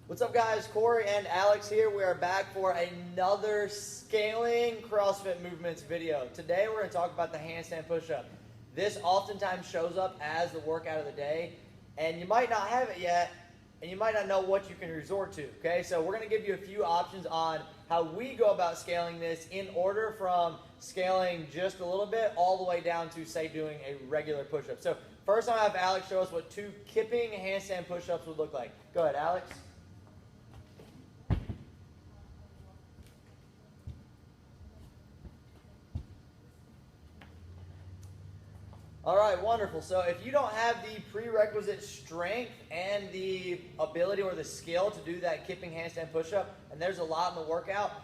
What's up, guys? Corey and Alex here. We are back for another scaling CrossFit movements video. Today we're going to talk about the handstand push-up. This oftentimes shows up as the workout of the day, and you might not have it yet, and you might not know what you can resort to, okay? So we're going to give you a few options on how we go about scaling this in order from scaling just a little bit all the way down to, say, doing a regular push-up. So first I'm going to have Alex show us what 2 kipping handstand push-ups would look like. Go ahead, Alex. All right, wonderful. So if you don't have the prerequisite strength and the ability or the skill to do that kipping handstand push-up, and there's a lot in the workout,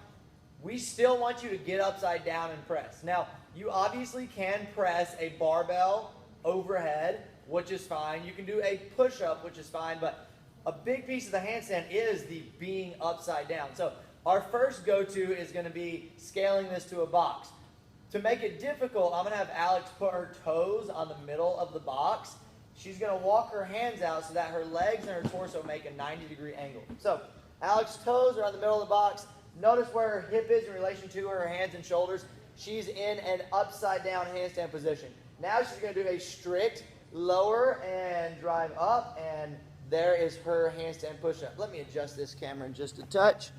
we still want you to get upside down and press. Now, you obviously can press a barbell overhead, which is fine. You can do a push-up, which is fine, but a big piece of the handstand is the being upside down. So our first go-to is going to be scaling this to a box. To make it difficult, I'm going to have Alex put her toes on the middle of the box. She's going to walk her hands out so that her legs and her torso make a 90-degree angle. So Alex's toes are on the middle of the box. Notice where her hip is in relation to her hands and shoulders. She's in an upside-down handstand position. Now she's going to do a strict lower and drive up, and there is her handstand push-up. Let me adjust this camera in just a touch.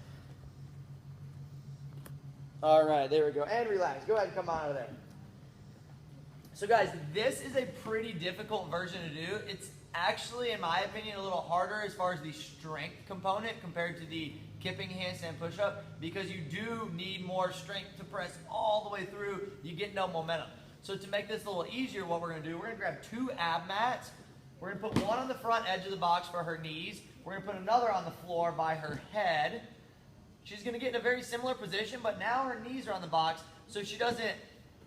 All right, there we go. And relax. Go ahead and come on out of there. So guys, this is a pretty difficult version to do. It's actually, in my opinion, a little harder as far as the strength component compared to the kipping handstand push-up, because you do need more strength to press all the way through. You get no momentum. So to make this a little easier, what we're going to do, we're going to grab 2 ab mats. We're going to put one on the front edge of the box for her knees. We're going to put another on the floor by her head. She's going to get in a very similar position, but now her knees are on the box, so she doesn't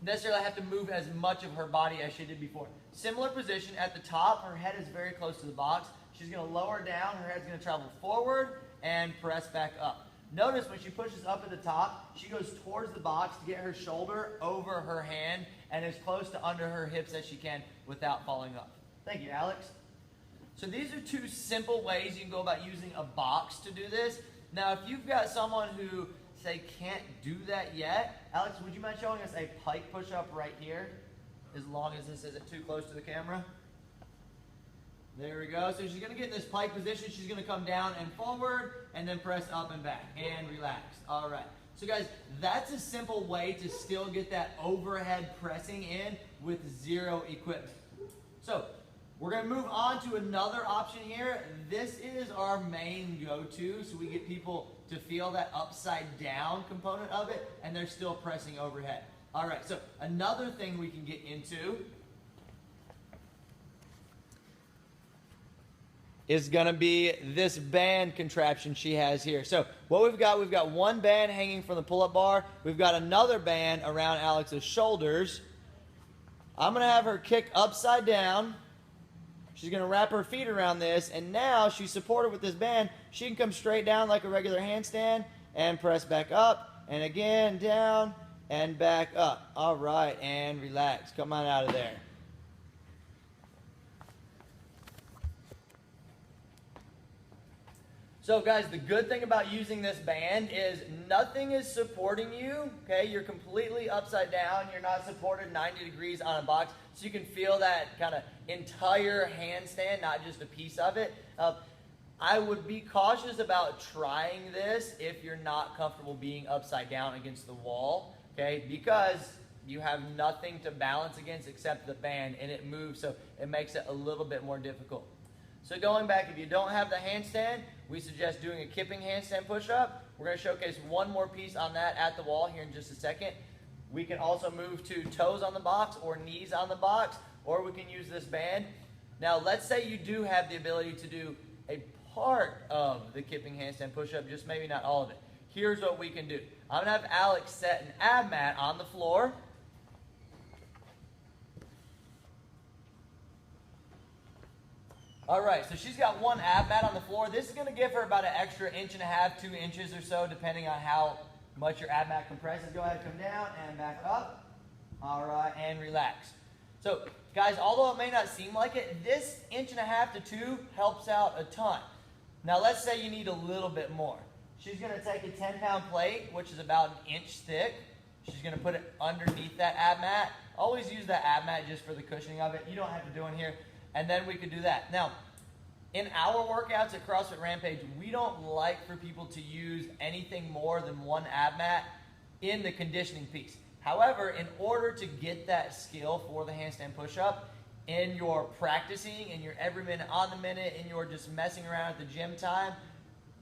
necessarily have to move as much of her body as she did before. Similar position at the top. Her head is very close to the box. She's going to lower down. Her head's going to travel forward and press back up. Notice when she pushes up at the top, she goes towards the box to get her shoulder over her hand and as close to under her hips as she can without falling up. Thank you, Alex. So these are 2 simple ways you can go about using a box to do this. Now, if you've got someone who, say, can't do that yet, Alex, would you mind showing us a pike push-up right here, as long as this isn't too close to the camera? There we go. So she's going to get in this pike position. She's going to come down and forward, and then press up and back, and relax. All right. So, guys, that's a simple way to still get that overhead pressing in with 0 equipment. So we're going to move on to another option here. This is our main go-to, so we get people to feel that upside down component of it, and they're still pressing overhead. All right, so another thing we can get into is going to be this band contraption she has here. So what we've got 1 band hanging from the pull-up bar. We've got another band around Alex's shoulders. I'm going to have her kick upside down. She's going to wrap her feet around this, and now she's supported with this band. She can come straight down like a regular handstand and press back up, and again, down and back up. All right, and relax. Come on out of there. So guys, the good thing about using this band is nothing is supporting you, okay? You're completely upside down. You're not supported 90 degrees on a box, so you can feel that kind of entire handstand, not just a piece of it. I would be cautious about trying this if you're not comfortable being upside down against the wall, okay? Because you have nothing to balance against except the band, and it moves, so it makes it a little bit more difficult. So going back, if you don't have the handstand, we suggest doing a kipping handstand push-up. We're going to showcase one more piece on that at the wall here in just a second. We can also move to toes on the box or knees on the box, or we can use this band. Now, let's say you do have the ability to do a part of the kipping handstand push-up, just maybe not all of it. Here's what we can do. I'm going to have Alex set an ab mat on the floor. All right, so she's got 1 ab mat on the floor. This is going to give her about an extra 1.5 to 2 inches or so, depending on how much your ab mat compresses. Go ahead and come down and back up. All right, and relax. So, guys, although it may not seem like it, this 1.5 to 2 helps out a ton. Now let's say you need a little bit more. She's going to take a 10-pound plate, which is about an inch thick. She's going to put it underneath that ab mat. Always use that ab mat just for the cushioning of it. You don't have to do it here. And then we could do that. Now, in our workouts at CrossFit Rampage, we don't like for people to use anything more than one ab mat in the conditioning piece. However, in order to get that skill for the handstand push-up, in your practicing, in your every minute on the minute, in your just messing around at the gym time,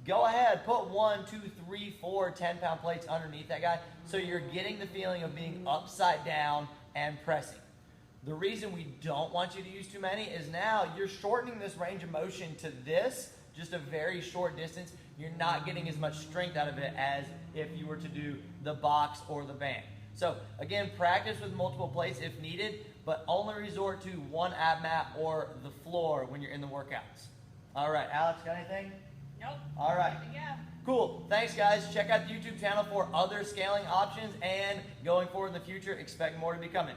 go ahead, put 1, 2, 3, 4 10-pound plates underneath that guy so you're getting the feeling of being upside down and pressing. The reason we don't want you to use too many is now you're shortening this range of motion to this, just a very short distance. You're not getting as much strength out of it as if you were to do the box or the band. So again, practice with multiple plates if needed, but only resort to one ab mat or the floor when you're in the workouts. All right, Alex, got anything? Nope. All right. Yeah. Cool. Thanks, guys. Check out the YouTube channel for other scaling options, and going forward in the future, expect more to be coming.